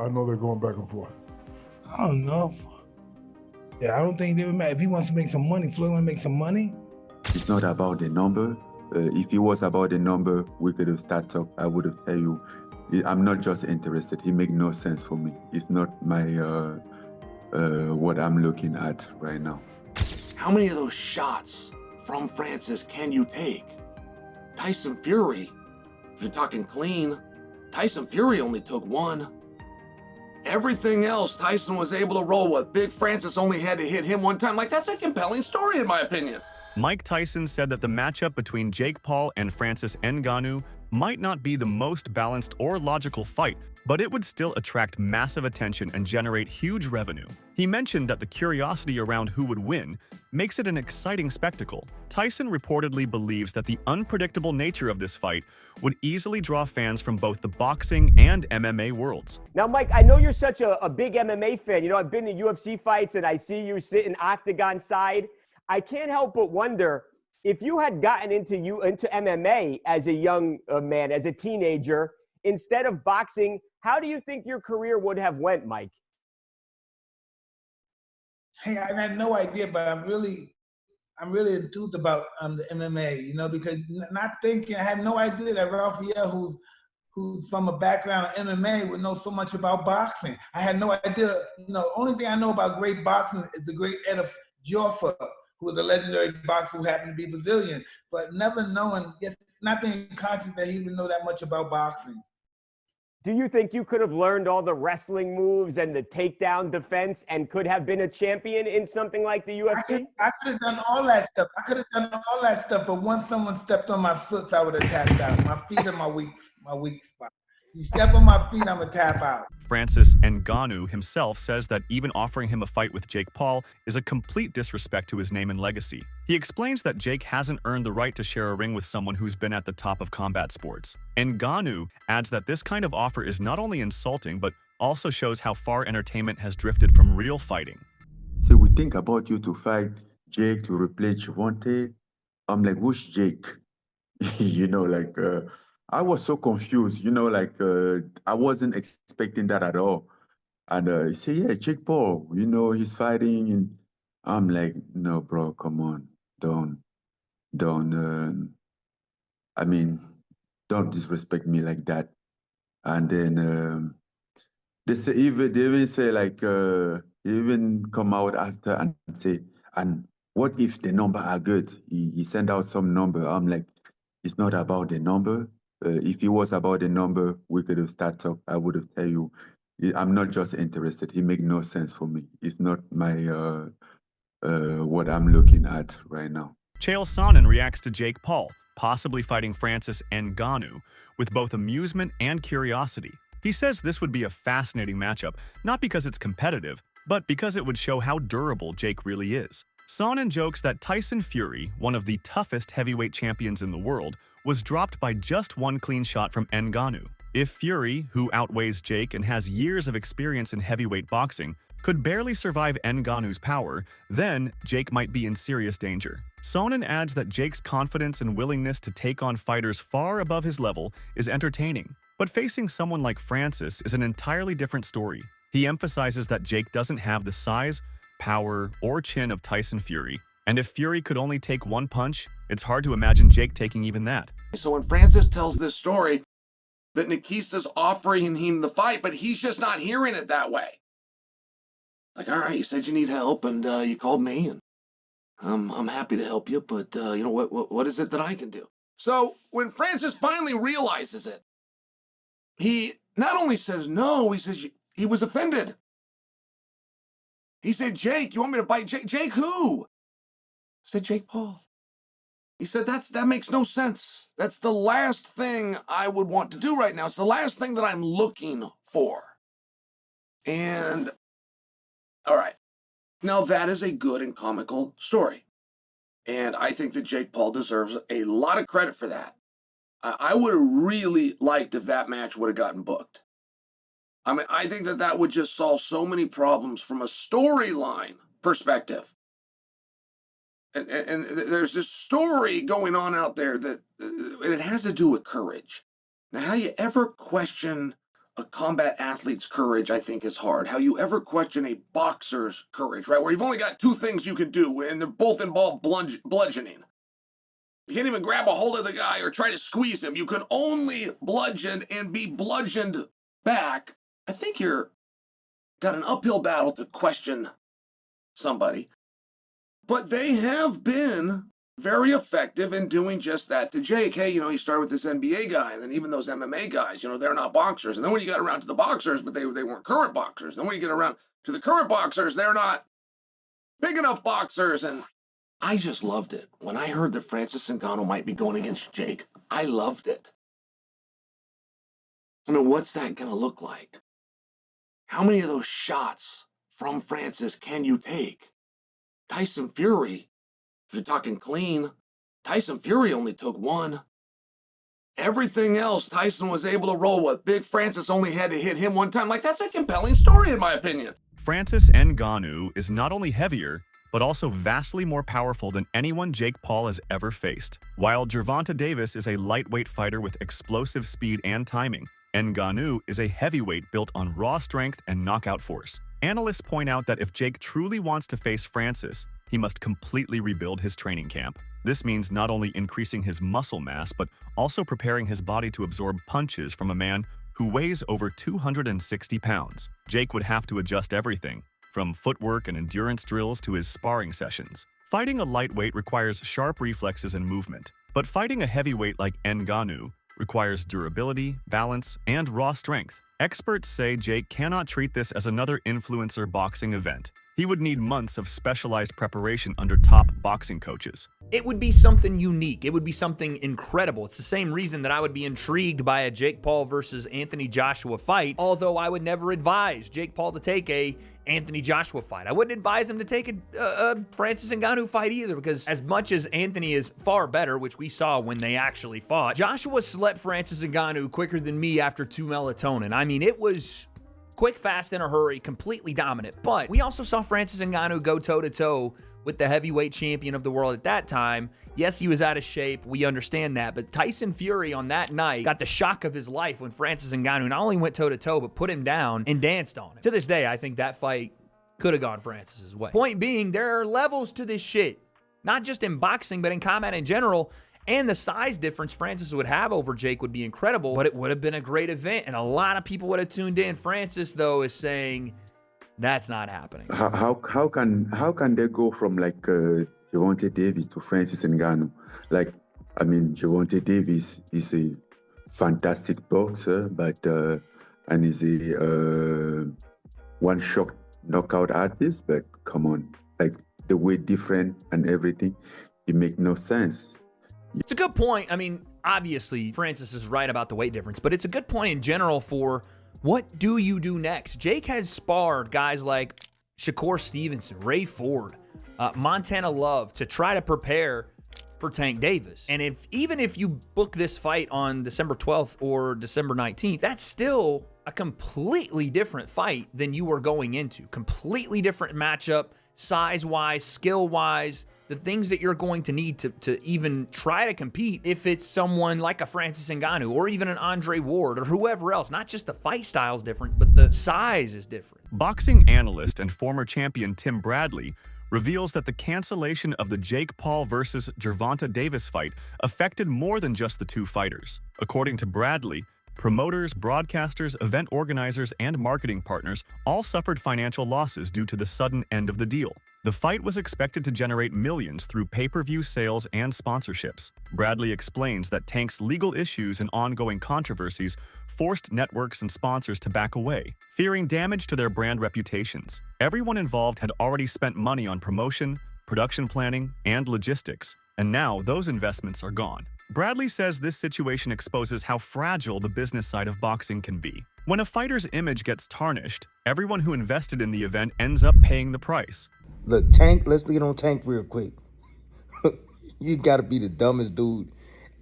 I know they're going back and forth. I don't know. Yeah, I don't think they would matter. If he wants to make some money, Floyd want to make some money. It's not about the number. If it was about the number, we could have started talk. I would have tell you, I'm not just interested. It make no sense for me. It's not my what I'm looking at right now. How many of those shots from Francis can you take? Tyson Fury, if you're talking clean, Tyson Fury only took one. Everything else, Tyson was able to roll with. Big Francis only had to hit him one time. Like, that's a compelling story, in my opinion. Mike Tyson said that the matchup between Jake Paul and Francis Ngannou might not be the most balanced or logical fight, but it would still attract massive attention and generate huge revenue. He mentioned that the curiosity around who would win makes it an exciting spectacle. Tyson reportedly believes that the unpredictable nature of this fight would easily draw fans from both the boxing and MMA worlds. Now, Mike, I know you're such a big MMA fan. You know, I've been to UFC fights and I see you sitting octagon side. I can't help but wonder, if you had gotten into MMA as a young man, as a teenager, instead of boxing, how do you think your career would have went, Mike? Hey, I had no idea, but I'm really enthused about the MMA, you know, because not thinking, I had no idea that Raphael, who's from a background of MMA, would know so much about boxing. I had no idea. You know, only thing I know about great boxing is the great Ed Joffa, who was a legendary boxer who happened to be Brazilian, but never knowing, just not being conscious that he would know that much about boxing. Do you think you could have learned all the wrestling moves and the takedown defense and could have been a champion in something like the UFC? I could have done all that stuff. But once someone stepped on my foot, I would have tapped out. My feet are my weak spot. You step on my feet, I'm going to tap out. Francis Ngannou himself says that even offering him a fight with Jake Paul is a complete disrespect to his name and legacy. He explains that Jake hasn't earned the right to share a ring with someone who's been at the top of combat sports. Ngannou adds that this kind of offer is not only insulting, but also shows how far entertainment has drifted from real fighting. So we think about you to fight Jake, to replace Javante. I'm like, who's Jake? You know, like, I was so confused, you know, like, I wasn't expecting that at all. And he said, yeah, Jake Paul, you know, he's fighting. And I'm like, no, bro, come on. Don't disrespect me like that. And then they even say, like, even come out after and say, and what if the number are good? He sent out some number. I'm like, it's not about the number. If it was about the number, we could have started talk. I would have tell you, I'm not just interested. It make no sense for me. It's not my what I'm looking at right now. Chael Sonnen reacts to Jake Paul, possibly fighting Francis Ngannou, with both amusement and curiosity. He says this would be a fascinating matchup, not because it's competitive, but because it would show how durable Jake really is. Sonnen jokes that Tyson Fury, one of the toughest heavyweight champions in the world, was dropped by just one clean shot from Ngannou. If Fury, who outweighs Jake and has years of experience in heavyweight boxing, could barely survive Ngannou's power, then Jake might be in serious danger. Sonnen adds that Jake's confidence and willingness to take on fighters far above his level is entertaining, but facing someone like Francis is an entirely different story. He emphasizes that Jake doesn't have the size, power, or chin of Tyson Fury, and if Fury could only take one punch, it's hard to imagine Jake taking even that. So when Francis tells this story, that Nikista's offering him the fight, but he's just not hearing it that way. Like, all right, you said you need help, and you called me, and I'm happy to help you, but you know what is it that I can do? So when Francis finally realizes it, he not only says no, he says he was offended. He said, Jake, you want me to bite Jake? Jake who? I said, Jake Paul. He said, that makes no sense. That's the last thing I would want to do right now. It's the last thing that I'm looking for. And, all right. Now, that is a good and comical story. And I think that Jake Paul deserves a lot of credit for that. I would have really liked if that match would have gotten booked. I mean, I think that would just solve so many problems from a storyline perspective. And there's this story going on out there that and it has to do with courage. Now, how you ever question a combat athlete's courage, I think, is hard. How you ever question a boxer's courage, right? Where you've only got two things you can do, and they're both involve bludgeoning. You can't even grab a hold of the guy or try to squeeze him. You can only bludgeon and be bludgeoned back. I think you're got an uphill battle to question somebody. But they have been very effective in doing just that to Jake. Hey, you start with this NBA guy, and then even those MMA guys, they're not boxers. And then when you got around to the boxers, but they weren't current boxers. Then when you get around to the current boxers, they're not big enough boxers. And I just loved it. When I heard that Francis Ngannou might be going against Jake, I loved it. I mean, what's that going to look like? How many of those shots from Francis can you take? Tyson Fury, if you're talking clean, Tyson Fury only took one. Everything else, Tyson was able to roll with. Big Francis only had to hit him one time. Like, that's a compelling story, in my opinion. Francis Ngannou is not only heavier, but also vastly more powerful than anyone Jake Paul has ever faced. While Gervonta Davis is a lightweight fighter with explosive speed and timing, Ngannou is a heavyweight built on raw strength and knockout force. Analysts point out that if Jake truly wants to face Francis, he must completely rebuild his training camp. This means not only increasing his muscle mass, but also preparing his body to absorb punches from a man who weighs over 260 pounds. Jake would have to adjust everything, from footwork and endurance drills to his sparring sessions. Fighting a lightweight requires sharp reflexes and movement, but fighting a heavyweight like Ngannou requires durability, balance, and raw strength. Experts say Jake cannot treat this as another influencer boxing event. He would need months of specialized preparation under top boxing coaches. It would be something unique. It would be something incredible. It's the same reason that I would be intrigued by a Jake Paul versus Anthony Joshua fight, although I would never advise Jake Paul to take a Anthony Joshua fight. I wouldn't advise him to take a Francis Ngannou fight either, because as much as Anthony is far better, which we saw when they actually fought, Joshua slept Francis Ngannou quicker than me after 2 melatonin. I mean, it was quick, fast, in a hurry, completely dominant. But we also saw Francis Ngannou go toe-to-toe with the heavyweight champion of the world at that time. Yes, he was out of shape. We understand that. But Tyson Fury on that night got the shock of his life when Francis Ngannou not only went toe-to-toe, but put him down and danced on him. To this day, I think that fight could have gone Francis's way. Point being, there are levels to this shit. Not just in boxing, but in combat in general. And the size difference Francis would have over Jake would be incredible, but it would have been a great event, and a lot of people would have tuned in. Francis, though, is saying that's not happening. How can they go from like Gervonta Davis to Francis Ngannou? Like, I mean, Gervonta Davis is a fantastic boxer, but and is a one-shot knockout artist. But come on, like the weight different and everything, it make no sense. It's a good point. I mean, obviously, Francis is right about the weight difference, but it's a good point in general for what do you do next? Jake has sparred guys like Shakur Stevenson, Ray Ford, Montana Love to try to prepare for Tank Davis. And even if you book this fight on December 12th or December 19th, that's still a completely different fight than you were going into. Completely different matchup, size-wise, skill-wise, the things that you're going to need to even try to compete if it's someone like a Francis Ngannou or even an Andre Ward or whoever else. Not just the fight style is different, but the size is different. Boxing analyst and former champion Tim Bradley reveals that the cancellation of the Jake Paul versus Gervonta Davis fight affected more than just the two fighters. According to Bradley, promoters, broadcasters, event organizers, and marketing partners all suffered financial losses due to the sudden end of the deal. The fight was expected to generate millions through pay-per-view sales and sponsorships. Bradley explains that Tank's legal issues and ongoing controversies forced networks and sponsors to back away, fearing damage to their brand reputations. Everyone involved had already spent money on promotion, production planning, and logistics, and now those investments are gone. Bradley says this situation exposes how fragile the business side of boxing can be. When a fighter's image gets tarnished, everyone who invested in the event ends up paying the price. Look, Tank, let's get on Tank real quick. You gotta be the dumbest dude,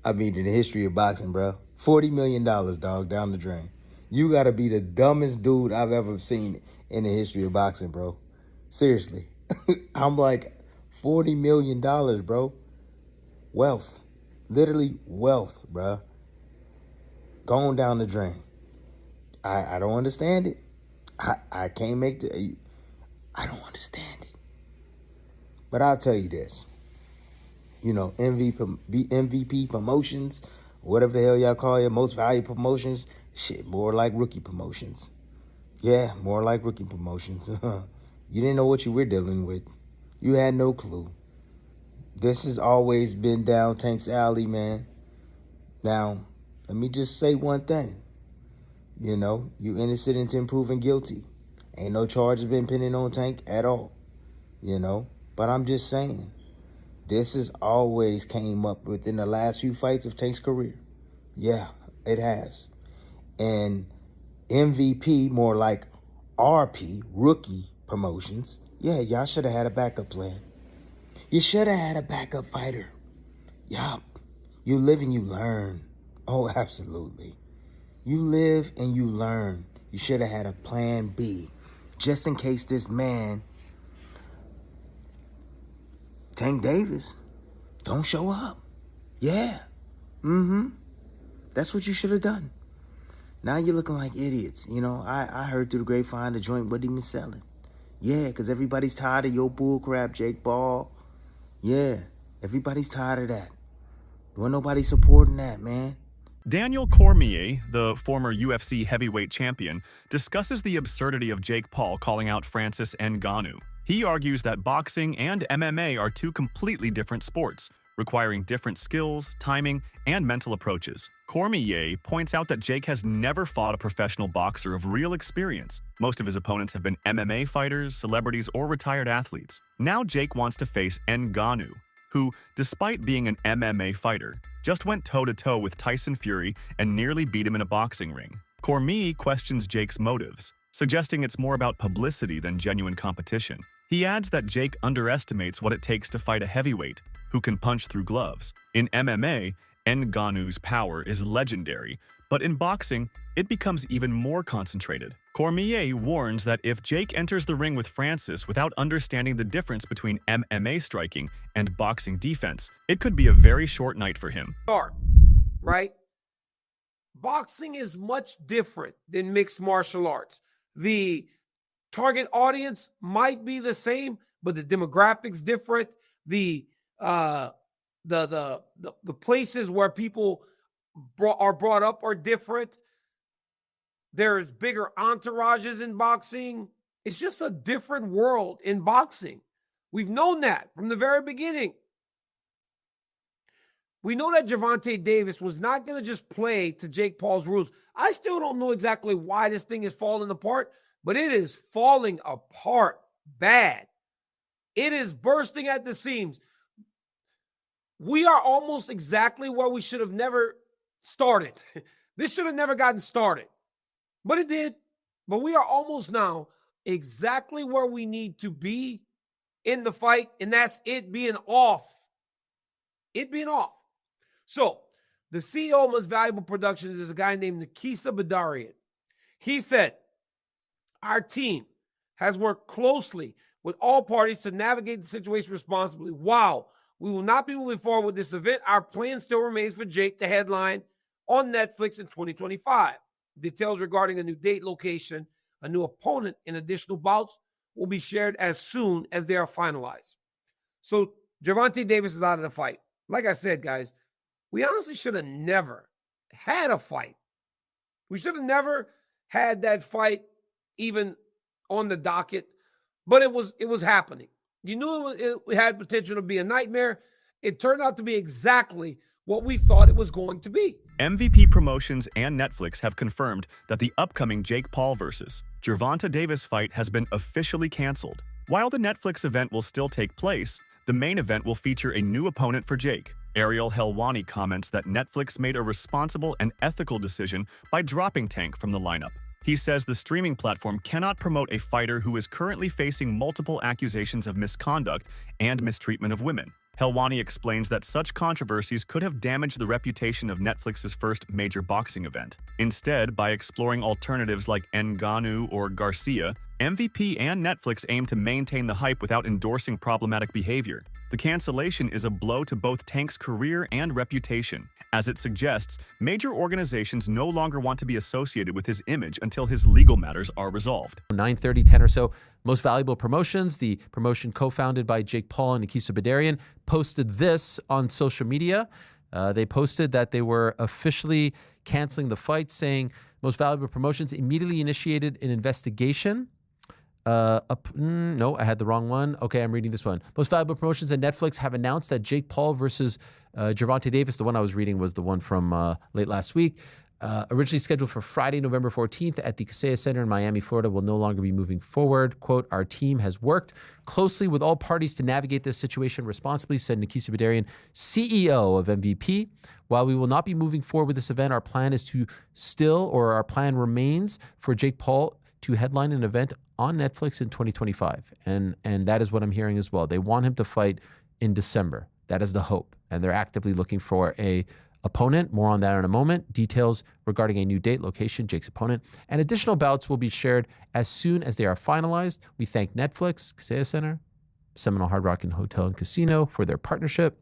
in the history of boxing, bro. $40 million, dog, down the drain. You gotta be the dumbest dude I've ever seen in the history of boxing, bro. Seriously. I'm like, $40 million, bro. Wealth. Literally wealth, bro. Going down the drain. I don't understand it. I can't make the. I don't understand it. But I'll tell you this. You know, MVP promotions, whatever the hell y'all call it, most valuable promotions, shit, more like rookie promotions. Yeah, more like rookie promotions. You didn't know what you were dealing with. You had no clue. This has always been down Tank's alley, man. Now, let me just say one thing. You know, you innocent until proven guilty. Ain't no charges been pending on Tank at all. You know, but I'm just saying, this has always came up within the last few fights of Tank's career. Yeah, it has. And MVP, more like RP, rookie promotions, yeah, y'all should have had a backup plan. You should have had a backup fighter. Yup. You live and you learn. Oh, absolutely. You live and you learn. You should have had a plan B, just in case this man, Tank Davis, don't show up. Yeah. That's what you should have done. Now you're looking like idiots. You know, I heard through the grapevine the joint wasn't even selling. Yeah, because everybody's tired of your bull crap, Jake Paul. Yeah, everybody's tired of that. Wasn't nobody supporting that, man. Daniel Cormier, the former UFC heavyweight champion, discusses the absurdity of Jake Paul calling out Francis Ngannou. He argues that boxing and MMA are two completely different sports, requiring different skills, timing, and mental approaches. Cormier points out that Jake has never fought a professional boxer of real experience. Most of his opponents have been MMA fighters, celebrities, or retired athletes. Now Jake wants to face Ngannou, who, despite being an MMA fighter, just went toe-to-toe with Tyson Fury and nearly beat him in a boxing ring. Cormier questions Jake's motives, suggesting it's more about publicity than genuine competition. He adds that Jake underestimates what it takes to fight a heavyweight who can punch through gloves. In MMA, Ngannou's power is legendary, but in boxing, it becomes even more concentrated. Cormier warns that if Jake enters the ring with Francis without understanding the difference between MMA striking and boxing defense, it could be a very short night for him. Right? Boxing is much different than mixed martial arts. The target audience might be the same, but the demographics different. The places where people are brought up are different. There's bigger entourages in boxing. It's just a different world in boxing. We've known that from the very beginning. We know that Gervonta Davis was not going to just play to Jake Paul's rules. I still don't know exactly why this thing is falling apart, but it is falling apart bad. It is bursting at the seams. We are almost exactly where we should have never started. This should have never gotten started, but it did. But we are almost now exactly where we need to be in the fight, and that's it being off. It being off. So, the CEO of Most Valuable Productions is a guy named Nikisa Badarian. He said, our team has worked closely with all parties to navigate the situation responsibly. While we will not be moving forward with this event, our plan still remains for Jake to headline on Netflix in 2025. Details regarding a new date, location, a new opponent, and additional bouts will be shared as soon as they are finalized. So, Gervonta Davis is out of the fight. Like I said, guys, we honestly should have never had a fight. We should have never had that fight even on the docket, but it was happening. You knew it had potential to be a nightmare. It turned out to be exactly what we thought it was going to be. MVP Promotions and Netflix have confirmed that the upcoming Jake Paul versus Gervonta Davis fight has been officially canceled. While the Netflix event will still take place, the main event will feature a new opponent for Jake. Ariel Helwani comments that Netflix made a responsible and ethical decision by dropping Tank from the lineup. He says the streaming platform cannot promote a fighter who is currently facing multiple accusations of misconduct and mistreatment of women. Helwani explains that such controversies could have damaged the reputation of Netflix's first major boxing event. Instead, by exploring alternatives like Ngannou or Garcia, MVP and Netflix aim to maintain the hype without endorsing problematic behavior. The cancellation is a blow to both Tank's career and reputation, as it suggests major organizations no longer want to be associated with his image until his legal matters are resolved. 9:30, 10 or so. Most Valuable Promotions, the promotion co-founded by Jake Paul and Nikisa Badarian, posted this on social media. They posted that they were officially canceling the fight, saying Most Valuable Promotions immediately initiated an investigation. No, I had the wrong one. Okay, I'm reading this one. Most Valuable Promotions and Netflix have announced that Jake Paul versus Gervonta Davis, the one I was reading was the one from late last week, originally scheduled for Friday, November 14th at the Cancellation Center in Miami, Florida, will no longer be moving forward. Quote, our team has worked closely with all parties to navigate this situation responsibly, said Nikisa Badarian, CEO of MVP. While we will not be moving forward with this event, our plan remains for Jake Paul to headline an event on Netflix in 2025. And that is what I'm hearing as well. They want him to fight in December. That is the hope. And they're actively looking for a opponent. More on that in a moment. Details regarding a new date, location, Jake's opponent, and additional bouts will be shared as soon as they are finalized. We thank Netflix, Cancellation Center, Seminole Hard Rock and Hotel and Casino for their partnership.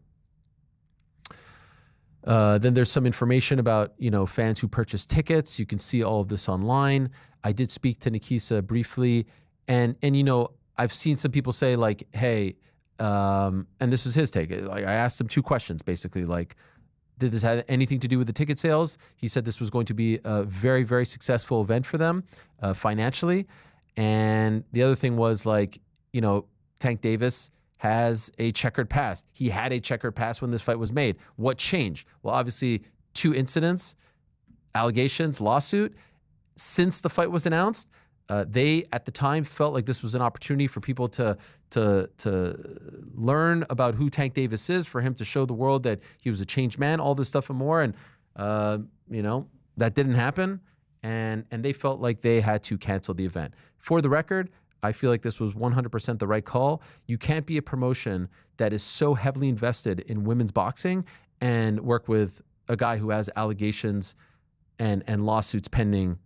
Then there's some information about, fans who purchase tickets. You can see all of this online. I did speak to Nikisa briefly, and I've seen some people say like, hey, and this was his take. Like, I asked him two questions, basically, like, did this have anything to do with the ticket sales? He said this was going to be a very, very successful event for them financially. And the other thing was like, Tank Davis has a checkered past. He had a checkered past when this fight was made. What changed? Well, obviously, two incidents, allegations, lawsuit. Since the fight was announced, they at the time felt like this was an opportunity for people to learn about who Tank Davis is, for him to show the world that he was a changed man, all this stuff and more. And that didn't happen, and they felt like they had to cancel the event. For the record, I feel like this was 100% the right call. You can't be a promotion that is so heavily invested in women's boxing and work with a guy who has allegations and lawsuits pending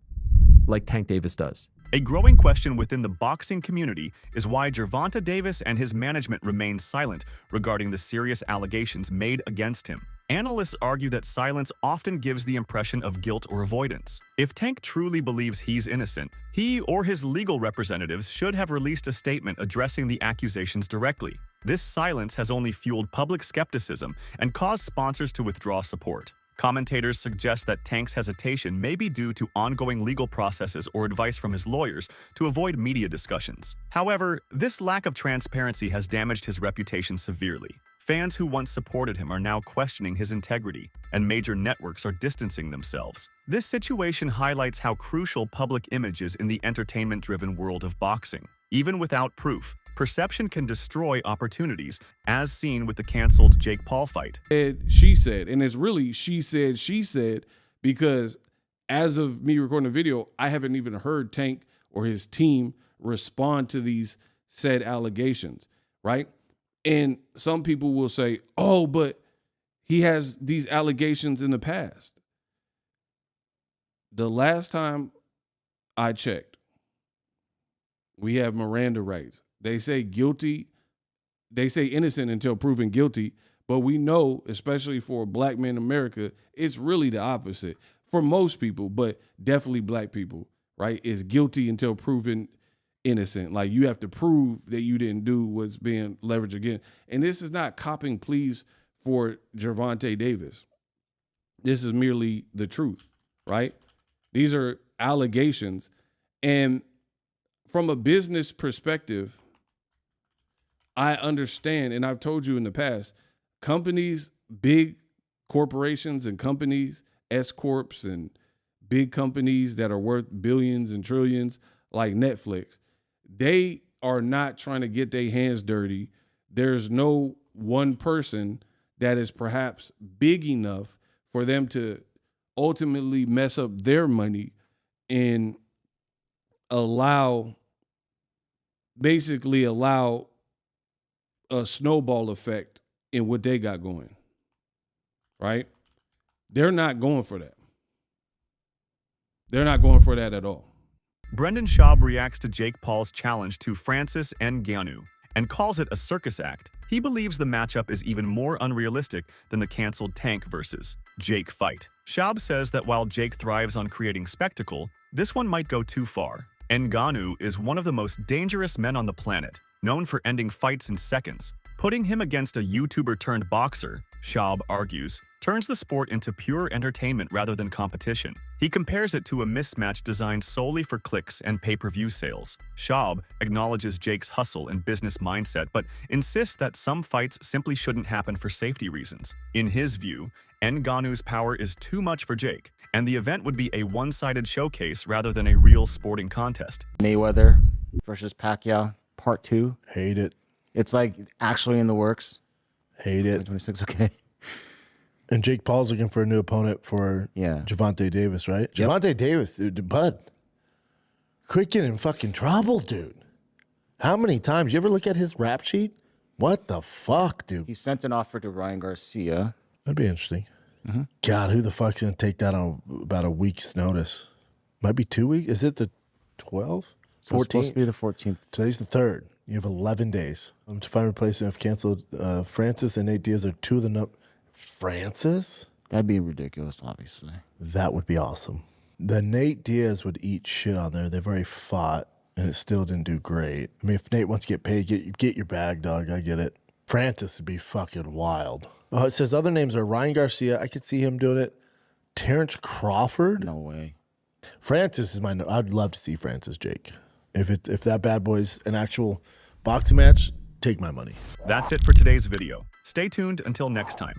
like Tank Davis does. A growing question within the boxing community is why Gervonta Davis and his management remain silent regarding the serious allegations made against him. Analysts argue that silence often gives the impression of guilt or avoidance. If Tank truly believes he's innocent, he or his legal representatives should have released a statement addressing the accusations directly. This silence has only fueled public skepticism and caused sponsors to withdraw support. Commentators suggest that Tank's hesitation may be due to ongoing legal processes or advice from his lawyers to avoid media discussions. However, this lack of transparency has damaged his reputation severely. Fans who once supported him are now questioning his integrity, and major networks are distancing themselves. This situation highlights how crucial public image is in the entertainment-driven world of boxing. Even without proof, perception can destroy opportunities, as seen with the canceled Jake Paul fight. She said, and it's really she said, because as of me recording the video, I haven't even heard Tank or his team respond to these said allegations, right? And some people will say, oh, but he has these allegations in the past. The last time I checked, we have Miranda rights. They say guilty, they say innocent until proven guilty, but we know, especially for black men in America, it's really the opposite. For most people, but definitely black people, right? It's guilty until proven innocent. Like, you have to prove that you didn't do what's being leveraged again. And this is not copping pleas for Gervonta Davis. This is merely the truth, right? These are allegations. And from a business perspective, I understand, and I've told you in the past, companies, big corporations and companies, S-corps and big companies that are worth billions and trillions like Netflix, they are not trying to get their hands dirty. There's no one person that is perhaps big enough for them to ultimately mess up their money and basically allow a snowball effect in what they got going, right? They're not going for that. They're not going for that at all. Brendan Schaub reacts to Jake Paul's challenge to Francis Ngannou and calls it a circus act. He believes the matchup is even more unrealistic than the canceled Tank versus Jake fight. Schaub says that while Jake thrives on creating spectacle, this one might go too far. Ngannou is one of the most dangerous men on the planet, known for ending fights in seconds. Putting him against a YouTuber-turned-boxer, Schaub argues, turns the sport into pure entertainment rather than competition. He compares it to a mismatch designed solely for clicks and pay-per-view sales. Schaub acknowledges Jake's hustle and business mindset, but insists that some fights simply shouldn't happen for safety reasons. In his view, Ngannou's power is too much for Jake, and the event would be a one-sided showcase rather than a real sporting contest. Mayweather versus Pacquiao, Part 2. Hate it. It's like actually in the works. Hate it. 2026, okay. And Jake Paul's looking for a new opponent for Gervonta Davis, right? Yep. Gervonta Davis, dude, bud. Quit getting in fucking trouble, dude. How many times? You ever look at his rap sheet? What the fuck, dude? He sent an offer to Ryan Garcia. That'd be interesting. God, who the fuck's going to take that on about a week's notice? Might be 2 weeks. Is it the 12th? So it's supposed to be the 14th. Today's the 3rd. You have 11 days. To find replacement, I've canceled Francis and Nate Diaz are two of the number. Francis? That'd be ridiculous, obviously. That would be awesome. The Nate Diaz would eat shit on there. They've already fought, and it still didn't do great. I mean, if Nate wants to get paid, get your bag, dog. I get it. Francis would be fucking wild. Oh, it says other names are Ryan Garcia. I could see him doing it. Terrence Crawford? No way. Francis is my. I'd love to see Francis Jake. If that bad boy's an actual boxing match, take my money. That's it for today's video. Stay tuned until next time.